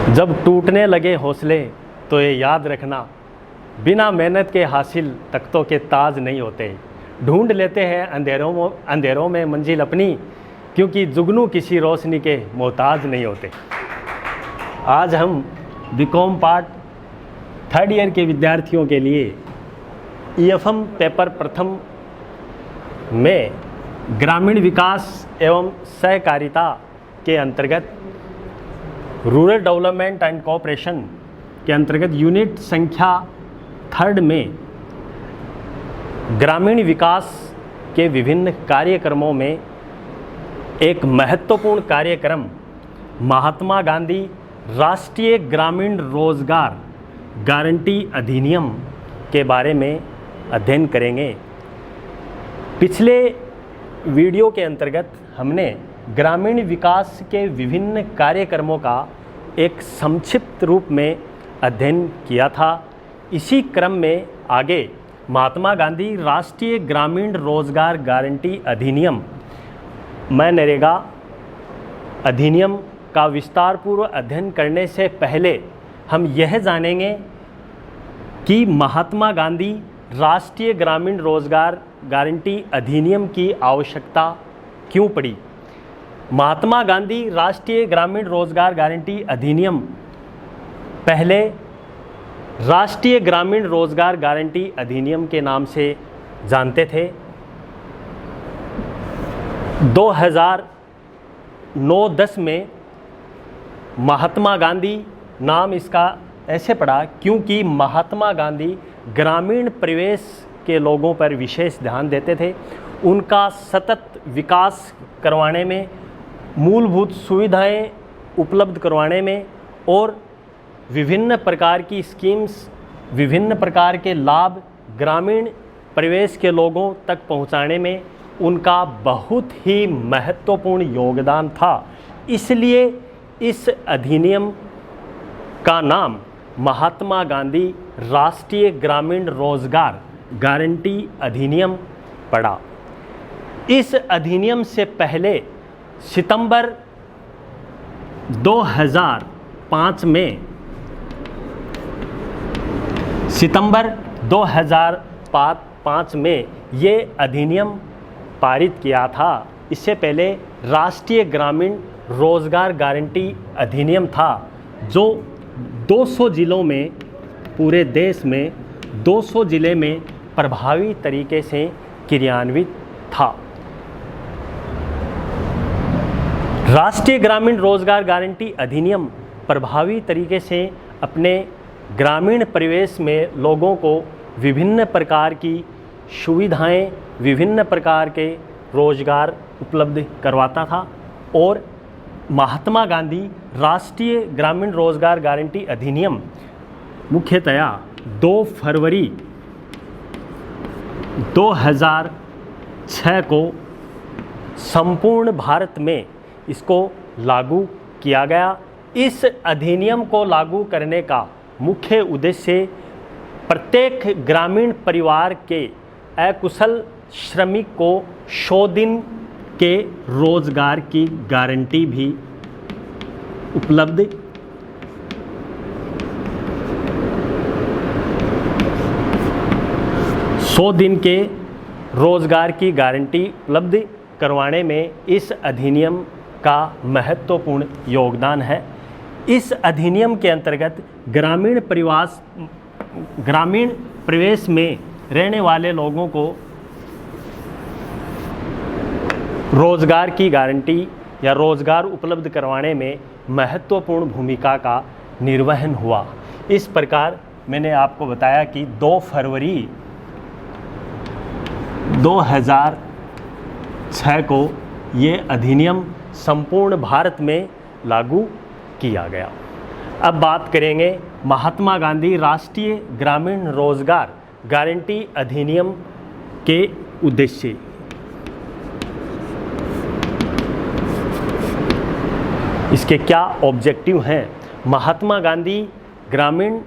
जब टूटने लगे हौसले तो ये याद रखना, बिना मेहनत के हासिल तख्तों के ताज नहीं होते। ढूंढ लेते हैं अंधेरों में मंजिल अपनी, क्योंकि जुगनू किसी रोशनी के मोहताज नहीं होते। आज हम बीकॉम पार्ट 3rd ईयर के विद्यार्थियों के लिए EFM पेपर प्रथम में ग्रामीण विकास एवं सहकारिता के अंतर्गत रूरल डेवलपमेंट एंड कोऑपरेशन के अंतर्गत यूनिट संख्या 3rd में ग्रामीण विकास के विभिन्न कार्यक्रमों में एक महत्वपूर्ण कार्यक्रम महात्मा गांधी राष्ट्रीय ग्रामीण रोजगार गारंटी अधिनियम के बारे में अध्ययन करेंगे। पिछले वीडियो के अंतर्गत हमने ग्रामीण विकास के विभिन्न कार्यक्रमों का एक संक्षिप्त रूप में अध्ययन किया था। इसी क्रम में आगे महात्मा गांधी राष्ट्रीय ग्रामीण रोजगार गारंटी अधिनियम मनरेगा अधिनियम का विस्तार पूर्व अध्ययन करने से पहले हम यह जानेंगे कि महात्मा गांधी राष्ट्रीय ग्रामीण रोजगार गारंटी अधिनियम की आवश्यकता क्यों पड़ी। महात्मा गांधी राष्ट्रीय ग्रामीण रोजगार गारंटी अधिनियम पहले राष्ट्रीय ग्रामीण रोजगार गारंटी अधिनियम के नाम से जानते थे। 2009-10 में महात्मा गांधी नाम इसका ऐसे पड़ा क्योंकि महात्मा गांधी ग्रामीण परिवेश के लोगों पर विशेष ध्यान देते थे। उनका सतत विकास करवाने में, मूलभूत सुविधाएं उपलब्ध करवाने में और विभिन्न प्रकार की स्कीम्स, विभिन्न प्रकार के लाभ ग्रामीण परिवेश के लोगों तक पहुंचाने में उनका बहुत ही महत्वपूर्ण योगदान था। इसलिए इस अधिनियम का नाम महात्मा गांधी राष्ट्रीय ग्रामीण रोजगार गारंटी अधिनियम पड़ा। इस अधिनियम से पहले सितंबर 2005 में ये अधिनियम पारित किया था। इससे पहले राष्ट्रीय ग्रामीण रोजगार गारंटी अधिनियम था जो 200 जिलों में, पूरे देश में 200 जिले में प्रभावी तरीके से क्रियान्वित था। राष्ट्रीय ग्रामीण रोजगार गारंटी अधिनियम प्रभावी तरीके से अपने ग्रामीण परिवेश में लोगों को विभिन्न प्रकार की सुविधाएं, विभिन्न प्रकार के रोजगार उपलब्ध करवाता था। और महात्मा गांधी राष्ट्रीय ग्रामीण रोजगार गारंटी अधिनियम मुख्यतया 2 फरवरी 2006 को संपूर्ण भारत में इसको लागू किया गया। इस अधिनियम को लागू करने का मुख्य उद्देश्य प्रत्येक ग्रामीण परिवार के अकुशल श्रमिक को 100 दिन के रोजगार की गारंटी भी उपलब्ध 100 दिन के रोजगार की गारंटी उपलब्ध करवाने में इस अधिनियम का महत्वपूर्ण योगदान है। इस अधिनियम के अंतर्गत ग्रामीण परिवेश में रहने वाले लोगों को रोजगार की गारंटी या रोजगार उपलब्ध करवाने में महत्वपूर्ण भूमिका का निर्वहन हुआ। इस प्रकार मैंने आपको बताया कि 2 फरवरी 2006 को ये अधिनियम संपूर्ण भारत में लागू किया गया। अब बात करेंगे महात्मा गांधी राष्ट्रीय ग्रामीण रोजगार गारंटी अधिनियम के उद्देश्य। इसके क्या ऑब्जेक्टिव हैं। महात्मा गांधी ग्रामीण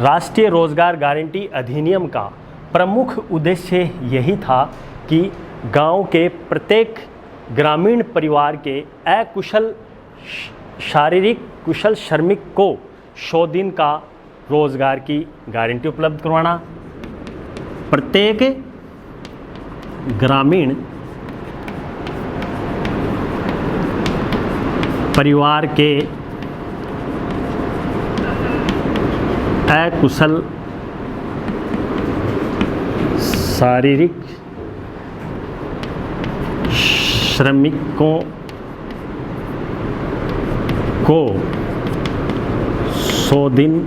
राष्ट्रीय रोजगार गारंटी अधिनियम का प्रमुख उद्देश्य यही था कि गांव के प्रत्येक ग्रामीण परिवार के अकुशल शारीरिक कुशल श्रमिक को 100 दिन का रोजगार की गारंटी उपलब्ध करवाना। प्रत्येक ग्रामीण परिवार के अकुशल शारीरिक श्रमिकों को 100 दिन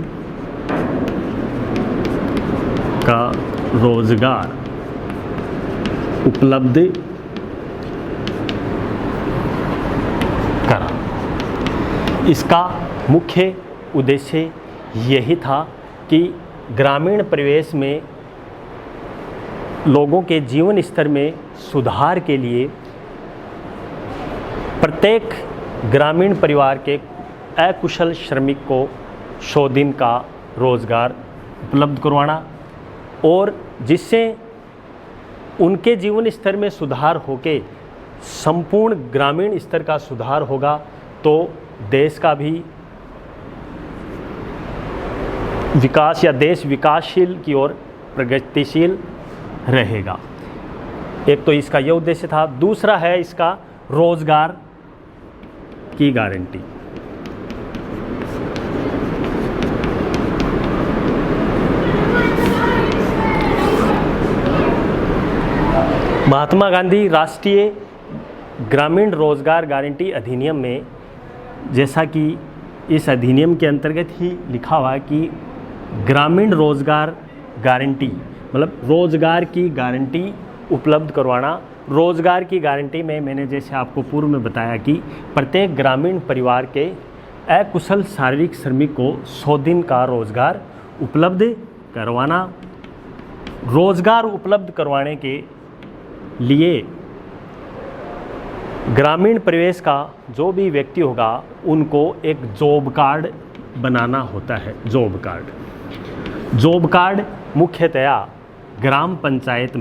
का रोजगार उपलब्ध करा। इसका मुख्य उद्देश्य यही था कि ग्रामीण परिवेश में लोगों के जीवन स्तर में सुधार के लिए प्रत्येक ग्रामीण परिवार के अकुशल श्रमिक को 100 दिन का रोजगार उपलब्ध करवाना, और जिससे उनके जीवन स्तर में सुधार होके संपूर्ण ग्रामीण स्तर का सुधार होगा तो देश का भी विकास या देश विकासशील की ओर प्रगतिशील रहेगा। एक तो इसका यह उद्देश्य था। दूसरा है इसका रोजगार की गारंटी। महात्मा गांधी राष्ट्रीय ग्रामीण रोजगार गारंटी अधिनियम में, जैसा कि इस अधिनियम के अंतर्गत ही लिखा हुआ है कि ग्रामीण रोजगार गारंटी मतलब रोजगार की गारंटी उपलब्ध करवाना। रोजगार की गारंटी में मैंने जैसे आपको पूर्व में बताया कि प्रत्येक ग्रामीण परिवार के अकुशल शारीरिक श्रमिक को 100 दिन का रोजगार उपलब्ध करवाना। रोजगार उपलब्ध करवाने के लिए ग्रामीण परिवेश का जो भी व्यक्ति होगा उनको एक जॉब कार्ड बनाना होता है। जॉब कार्ड मुख्यतया ग्राम पंचायत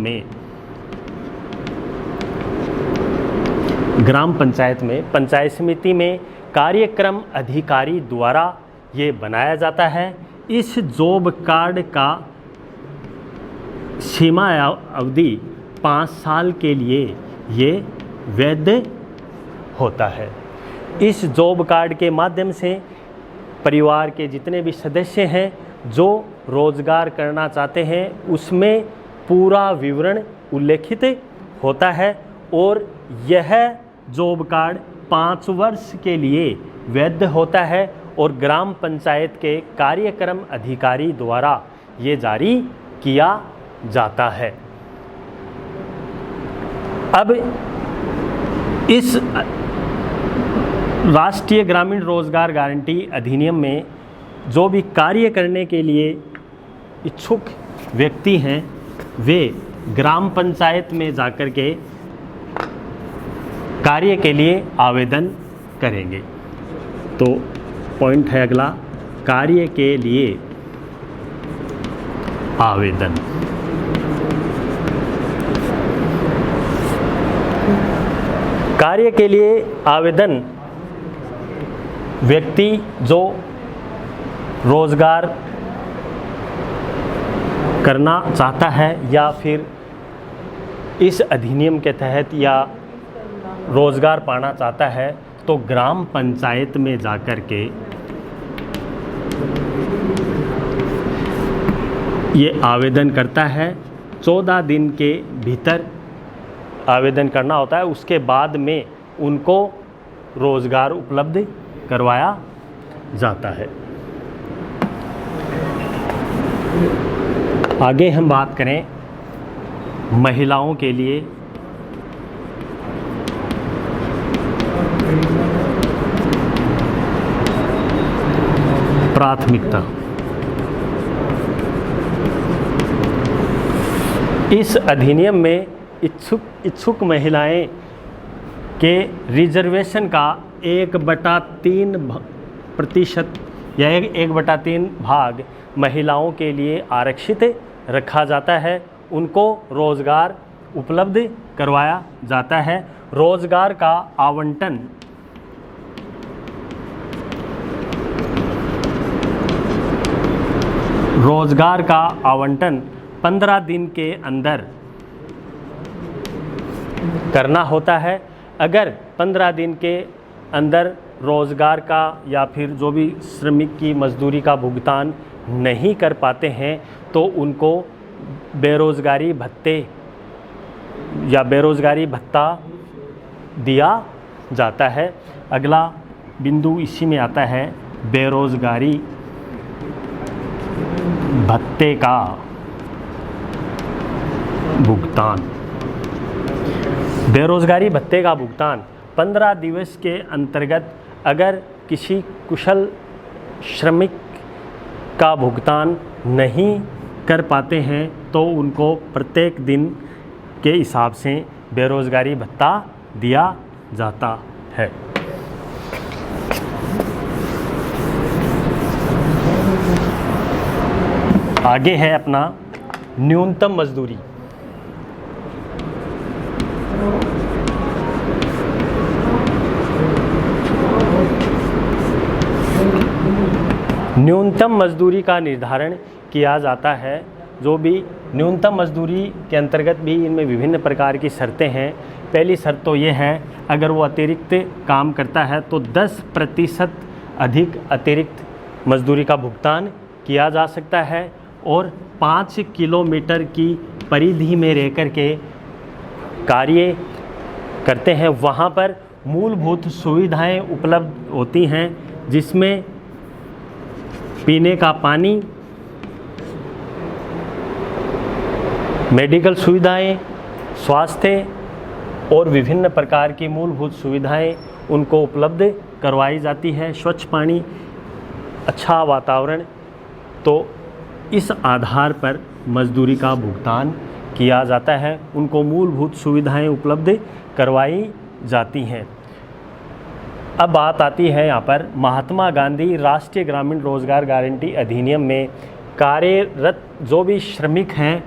में पंचायत समिति में कार्यक्रम अधिकारी द्वारा ये बनाया जाता है। इस जॉब कार्ड का सीमा अवधि 5 साल के लिए ये वैध होता है। इस जॉब कार्ड के माध्यम से परिवार के जितने भी सदस्य हैं जो रोजगार करना चाहते हैं उसमें पूरा विवरण उल्लेखित होता है, और यह जॉब कार्ड 5 वर्ष के लिए वैध होता है और ग्राम पंचायत के कार्यक्रम अधिकारी द्वारा ये जारी किया जाता है। अब इस राष्ट्रीय ग्रामीण रोजगार गारंटी अधिनियम में जो भी कार्य करने के लिए इच्छुक व्यक्ति हैं वे ग्राम पंचायत में जाकर के कार्य के लिए आवेदन करेंगे। तो पॉइंट है अगला, कार्य के लिए आवेदन। कार्य के लिए आवेदन व्यक्ति जो रोजगार करना चाहता है या फिर इस अधिनियम के तहत या रोजगार पाना चाहता है तो ग्राम पंचायत में जाकर के ये आवेदन करता है। 14 दिन के भीतर आवेदन करना होता है, उसके बाद में उनको रोजगार उपलब्ध करवाया जाता है। आगे हम बात करें महिलाओं के लिए प्राथमिकता। इस अधिनियम में इच्छुक महिलाएं के रिजर्वेशन का 1/3% या 1/3 भाग महिलाओं के लिए आरक्षित रखा जाता है। उनको रोजगार उपलब्ध करवाया जाता है। रोजगार का आवंटन रोजगार का आवंटन 15 दिन के अंदर करना होता है। अगर 15 दिन के अंदर रोजगार का या फिर जो भी श्रमिक की मजदूरी का भुगतान नहीं कर पाते हैं तो उनको बेरोजगारी भत्ते या बेरोजगारी भत्ता दिया जाता है। अगला बिंदु इसी में आता है बेरोजगारी भत्ते का भुगतान। बेरोजगारी भत्ते का भुगतान 15 दिवस के अंतर्गत अगर किसी कुशल श्रमिक का भुगतान नहीं कर पाते हैं तो उनको प्रत्येक दिन के हिसाब से बेरोजगारी भत्ता दिया जाता है। आगे है अपना न्यूनतम मजदूरी। न्यूनतम मजदूरी का निर्धारण किया जाता है। जो भी न्यूनतम मजदूरी के अंतर्गत भी इनमें विभिन्न प्रकार की शर्तें हैं। पहली शर्त तो ये है, अगर वो अतिरिक्त काम करता है तो 10% अधिक अतिरिक्त मजदूरी का भुगतान किया जा सकता है और 5 किलोमीटर की परिधि में रहकर के कार्य करते हैं। वहाँ पर मूलभूत सुविधाएं उपलब्ध होती हैं, जिसमें पीने का पानी, मेडिकल सुविधाएं, स्वास्थ्य और विभिन्न प्रकार की मूलभूत सुविधाएं उनको उपलब्ध करवाई जाती है। स्वच्छ पानी, अच्छा वातावरण, तो इस आधार पर मजदूरी का भुगतान किया जाता है। उनको मूलभूत सुविधाएं उपलब्ध करवाई जाती हैं। अब बात आती है यहाँ पर महात्मा गांधी राष्ट्रीय ग्रामीण रोजगार गारंटी अधिनियम में कार्यरत जो भी श्रमिक हैं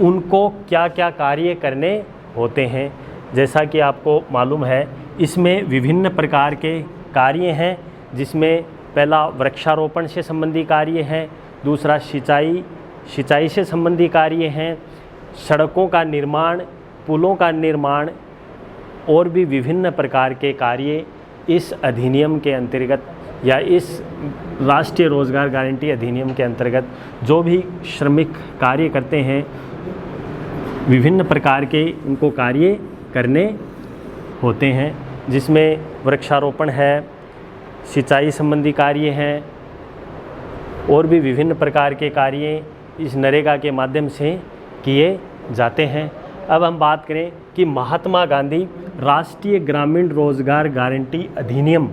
उनको क्या क्या कार्य करने होते हैं। जैसा कि आपको मालूम है, इसमें विभिन्न प्रकार के कार्य हैं, जिसमें पहला वृक्षारोपण से संबंधी कार्य है, दूसरा सिंचाई से संबंधी कार्य हैं, सड़कों का निर्माण, पुलों का निर्माण और भी विभिन्न प्रकार के कार्य इस अधिनियम के अंतर्गत या इस राष्ट्रीय रोजगार गारंटी अधिनियम के अंतर्गत जो भी श्रमिक कार्य करते हैं, विभिन्न प्रकार के उनको कार्य करने होते हैं, जिसमें वृक्षारोपण है, सिंचाई संबंधी कार्य हैं और भी विभिन्न प्रकार के कार्य इस नरेगा के माध्यम से किए जाते हैं। अब हम बात करें कि महात्मा गांधी राष्ट्रीय ग्रामीण रोजगार गारंटी अधिनियम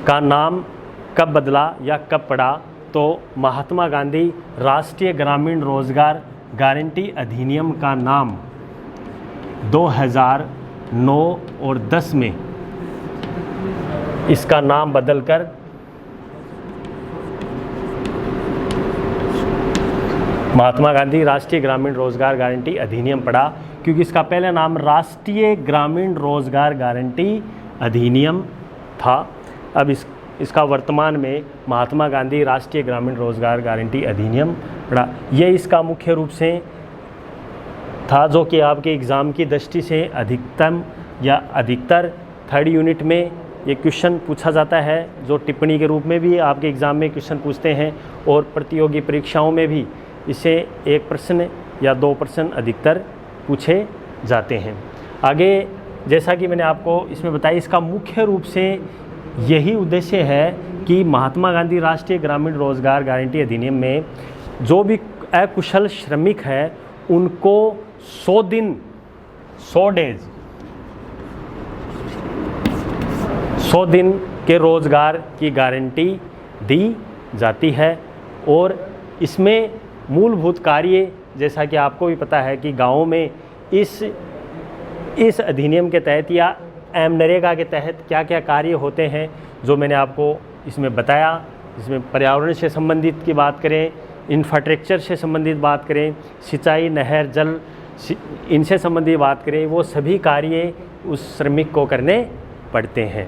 का नाम कब बदला या कब पड़ा, तो महात्मा गांधी राष्ट्रीय ग्रामीण रोजगार गारंटी अधिनियम का नाम 2009 और 10 में इसका नाम बदलकर महात्मा गांधी राष्ट्रीय ग्रामीण रोजगार गारंटी अधिनियम पड़ा, क्योंकि इसका पहला नाम राष्ट्रीय ग्रामीण रोजगार गारंटी अधिनियम था। अब इसका वर्तमान में महात्मा गांधी राष्ट्रीय ग्रामीण रोजगार गारंटी अधिनियम पड़ा। यह इसका मुख्य रूप से था, जो कि आपके एग्ज़ाम की दृष्टि से अधिकतम या अधिकतर 3rd यूनिट में ये क्वेश्चन पूछा जाता है, जो टिप्पणी के रूप में भी आपके एग्ज़ाम में क्वेश्चन पूछते हैं और प्रतियोगी परीक्षाओं में भी इसे 1 प्रश्न या 2 प्रश्न अधिकतर पूछे जाते हैं। आगे जैसा कि मैंने आपको इसमें बताया, इसका मुख्य रूप से यही उद्देश्य है कि महात्मा गांधी राष्ट्रीय ग्रामीण रोजगार गारंटी अधिनियम में जो भी अकुशल श्रमिक है उनको 100 दिन के रोजगार की गारंटी दी जाती है। और इसमें मूलभूत कार्य, जैसा कि आपको भी पता है कि गाँवों में इस अधिनियम के तहत या नरेगा के तहत क्या क्या कार्य होते हैं, जो मैंने आपको इसमें बताया। इसमें पर्यावरण से संबंधित की बात करें, इंफ्रास्ट्रक्चर से संबंधित बात करें, सिंचाई, नहर, जल, इनसे संबंधित बात करें, वो सभी कार्य उस श्रमिक को करने पड़ते हैं।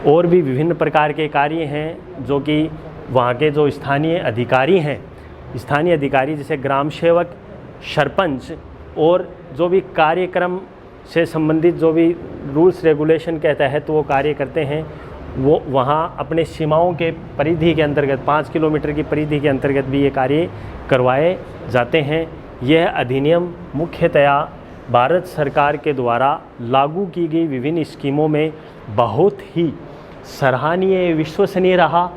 और भी विभिन्न प्रकार के कार्य हैं जो कि वहाँ के जो स्थानीय अधिकारी हैं, स्थानीय अधिकारी जैसे ग्राम सेवक, सरपंच और जो भी कार्यक्रम से संबंधित जो भी रूल्स रेगुलेशन के तहत वो कार्य करते हैं, वो वहाँ अपने सीमाओं के परिधि के अंतर्गत 5 किलोमीटर की परिधि के अंतर्गत भी ये कार्य करवाए जाते हैं। यह अधिनियम मुख्यतया भारत सरकार के द्वारा लागू की गई विभिन्न स्कीमों में बहुत ही सराहनीय, विश्वसनीय रहा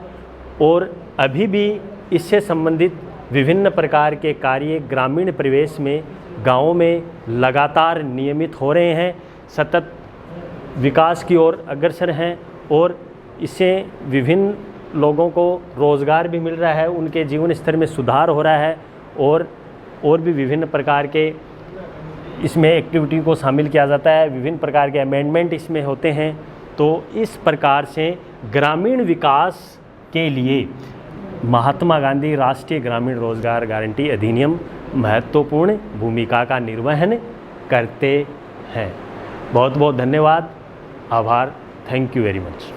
और अभी भी इससे संबंधित विभिन्न प्रकार के कार्य ग्रामीण परिवेश में, गाँवों में लगातार नियमित हो रहे हैं, सतत विकास की ओर अग्रसर हैं और इससे विभिन्न लोगों को रोज़गार भी मिल रहा है, उनके जीवन स्तर में सुधार हो रहा है और भी विभिन्न प्रकार के इसमें एक्टिविटी को शामिल किया जाता है, विभिन्न प्रकार के अमेंडमेंट इसमें होते हैं। तो इस प्रकार से ग्रामीण विकास के लिए महात्मा गांधी राष्ट्रीय ग्रामीण रोजगार गारंटी अधिनियम महत्वपूर्ण भूमिका का निर्वहन करते हैं। बहुत बहुत धन्यवाद, आभार, थैंक यू वेरी मच।